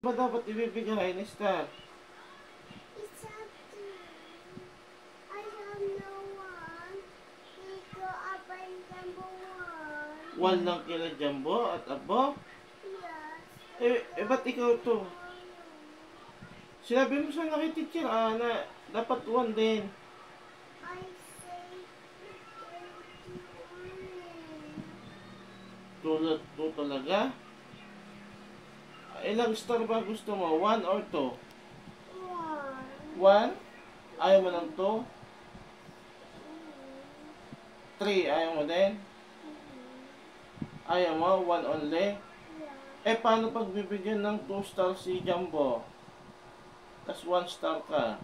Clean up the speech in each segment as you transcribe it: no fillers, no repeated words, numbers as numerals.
Ba dapat ibibigay ni Star? It's up to you. I don't know one. We go up and number one. One lang kila Jumbo at Abo? Yes. Ba't ikaw to? Sinabi mo sa kay teacher, na dapat one din. I say Tulad to talaga? Ilang star ba gusto mo? One or two? one. One? Ayaw mo ng two? Three, ayaw mo din? Ayaw mo? One only? Yeah. Paano pag bibigyan ng 2 star si Jumbo? Tas 1 star ka?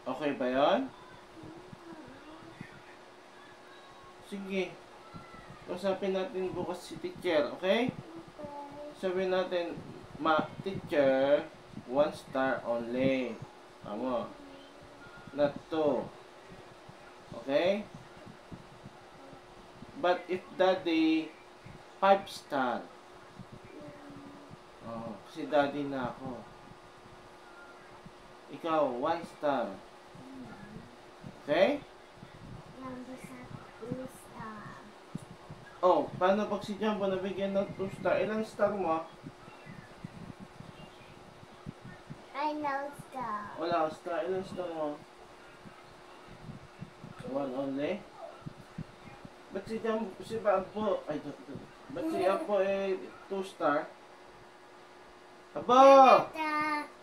Okay ba yan? Sige. Usapin natin bukas si teacher, okay? Sabihin natin, teacher, 1 star only. Tama. Not 2. Okay? But if daddy, 5 star. Oh, kasi daddy na ako. Ikaw, 1 star. Okay? Number two star. Oh, paano pag si Jumbo nabigyan ng 2 star? Ilang star mo? I know star. Wala akong star. Ilang star mo? 1 only? Ba't si Jumbo, si Apo, ba't si Apo 2 star? Abo! Star.